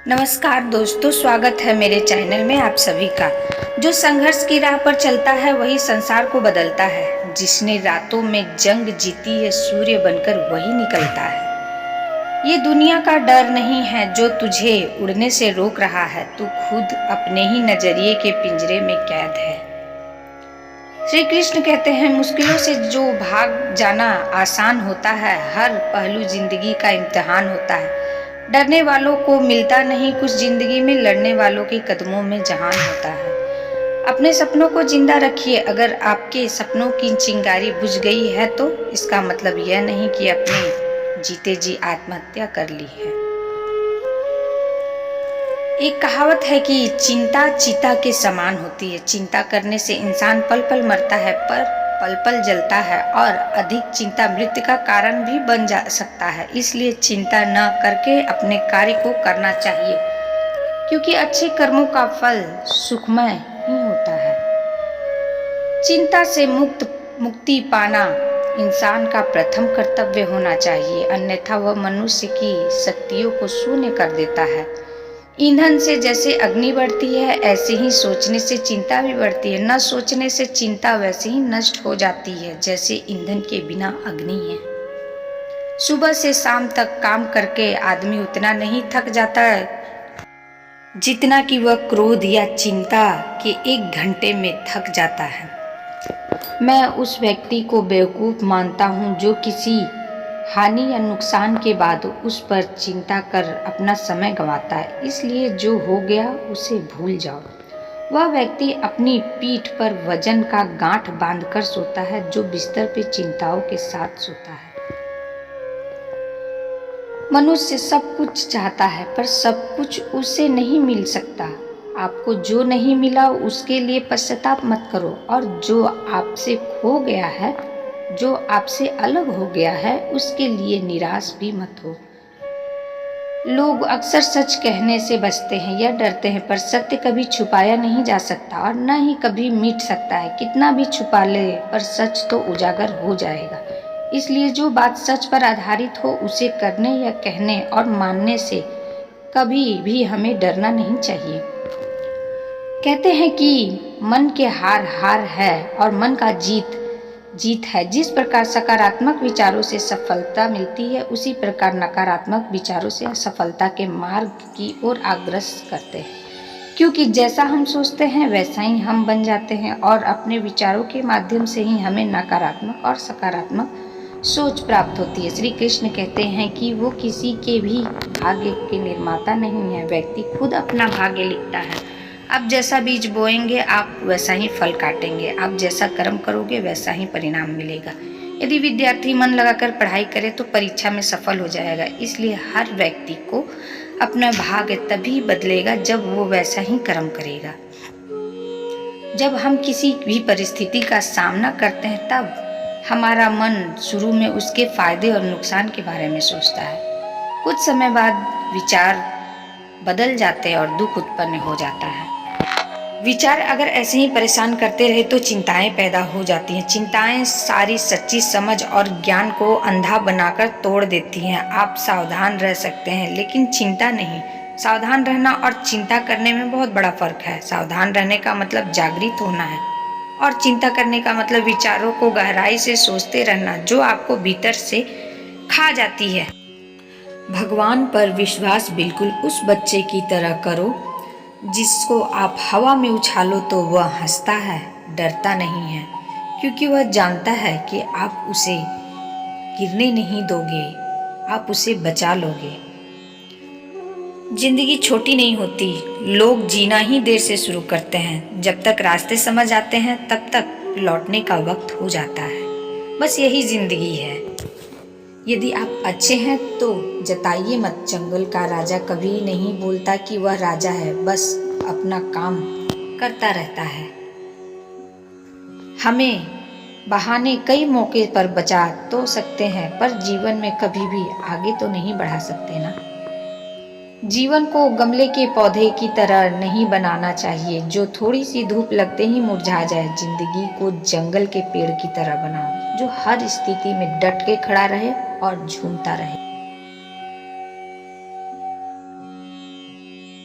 नमस्कार दोस्तों, स्वागत है मेरे चैनल में आप सभी का। जो संघर्ष की राह पर चलता है वही संसार को बदलता है। जिसने रातों में जंग जीती है, सूर्य बनकर वही निकलता है। ये दुनिया का डर नहीं है जो तुझे उड़ने से रोक रहा है, तू खुद अपने ही नजरिए के पिंजरे में कैद है। श्री कृष्ण कहते हैं, मुश्किलों से जो भाग जाना आसान होता है, हर पहलू जिंदगी का इम्तिहान होता है। डरने वालों को मिलता नहीं कुछ जिंदगी में, लड़ने वालों के कदमों में जहान होता है। अपने सपनों को जिंदा रखिए। अगर आपके सपनों की चिंगारी बुझ गई है तो इसका मतलब यह नहीं कि अपने जीते जी आत्महत्या कर ली है। एक कहावत है कि चिंता चीता के समान होती है। चिंता करने से इंसान पल पल मरता है, पर पल पल जलता है, और अधिक चिंता मृत्यु का कारण भी बन जा सकता है। इसलिए चिंता न करके अपने कार्य को करना चाहिए, क्योंकि अच्छे कर्मों का फल सुखमय ही होता है। चिंता से मुक्ति पाना इंसान का प्रथम कर्तव्य होना चाहिए, अन्यथा वह मनुष्य की शक्तियों को शून्य कर देता है। ईंधन से जैसे अग्नि बढ़ती है, ऐसे ही सोचने से चिंता भी बढ़ती है। न सोचने से चिंता वैसे ही नष्ट हो जाती है जैसे ईंधन के बिना अग्नि है। सुबह से शाम तक काम करके आदमी उतना नहीं थक जाता है जितना कि वह क्रोध या चिंता के 1 घंटे में थक जाता है। मैं उस व्यक्ति को बेवकूफ़ मानता हूँ जो किसी हानि या नुकसान के बाद उस पर चिंता कर अपना समय गंवाता है। इसलिए जो हो गया उसे भूल जाओ। वह व्यक्ति अपनी पीठ पर वजन का गांठ बांधकर सोता है जो बिस्तर पे चिंताओं के साथ सोता है। मनुष्य सब कुछ चाहता है, पर सब कुछ उसे नहीं मिल सकता। आपको जो नहीं मिला उसके लिए पश्चाताप मत करो, और जो आपसे खो गया है, जो आपसे अलग हो गया है, उसके लिए निराश भी मत हो। लोग अक्सर सच कहने से बचते हैं या डरते हैं, पर सत्य कभी छुपाया नहीं जा सकता और न ही कभी मिट सकता है। कितना भी छुपा ले, पर सच तो उजागर हो जाएगा। इसलिए जो बात सच पर आधारित हो उसे करने या कहने और मानने से कभी भी हमें डरना नहीं चाहिए। कहते हैं कि मन के हार हार है और मन का जीत जीत है। जिस प्रकार सकारात्मक विचारों से सफलता मिलती है, उसी प्रकार नकारात्मक विचारों से असफलता के मार्ग की ओर अग्रसर करते हैं। क्योंकि जैसा हम सोचते हैं वैसा ही हम बन जाते हैं, और अपने विचारों के माध्यम से ही हमें नकारात्मक और सकारात्मक सोच प्राप्त होती है। श्री कृष्ण कहते हैं कि वो किसी के भी भाग्य के निर्माता नहीं है, व्यक्ति खुद अपना भाग्य लिखता है। आप जैसा बीज बोएंगे आप वैसा ही फल काटेंगे, आप जैसा कर्म करोगे वैसा ही परिणाम मिलेगा। यदि विद्यार्थी मन लगाकर पढ़ाई करे तो परीक्षा में सफल हो जाएगा। इसलिए हर व्यक्ति को अपना भाग्य तभी बदलेगा जब वो वैसा ही कर्म करेगा। जब हम किसी भी परिस्थिति का सामना करते हैं तब हमारा मन शुरू में उसके फायदे और नुकसान के बारे में सोचता है। कुछ समय बाद विचार बदल जाते हैं और दुख उत्पन्न हो जाता है। विचार अगर ऐसे ही परेशान करते रहे तो चिंताएं पैदा हो जाती हैं। चिंताएं सारी सच्ची समझ और ज्ञान को अंधा बनाकर तोड़ देती हैं। आप सावधान रह सकते हैं लेकिन चिंता नहीं। सावधान रहना और चिंता करने में बहुत बड़ा फर्क है। सावधान रहने का मतलब जागृत होना है, और चिंता करने का मतलब विचारों को गहराई से सोचते रहना जो आपको भीतर से खा जाती है। भगवान पर विश्वास बिल्कुल उस बच्चे की तरह करो जिसको आप हवा में उछालो तो वह हंसता है, डरता नहीं है, क्योंकि वह जानता है कि आप उसे गिरने नहीं दोगे, आप उसे बचा लोगे। जिंदगी छोटी नहीं होती, लोग जीना ही देर से शुरू करते हैं। जब तक रास्ते समझ आते हैं तब तक लौटने का वक्त हो जाता है। बस यही जिंदगी है। यदि आप अच्छे हैं तो जताइए मत। जंगल का राजा कभी नहीं बोलता कि वह राजा है, बस अपना काम करता रहता है। हमें बहाने कई मौके पर बचा तो सकते हैं, पर जीवन में कभी भी आगे तो नहीं बढ़ा सकते ना। जीवन को गमले के पौधे की तरह नहीं बनाना चाहिए जो थोड़ी सी धूप लगते ही मुरझा जाए। जिंदगी को जंगल के पेड़ की तरह बनाओ जो हर स्थिति में डट के खड़ा रहे और झूमता रहे।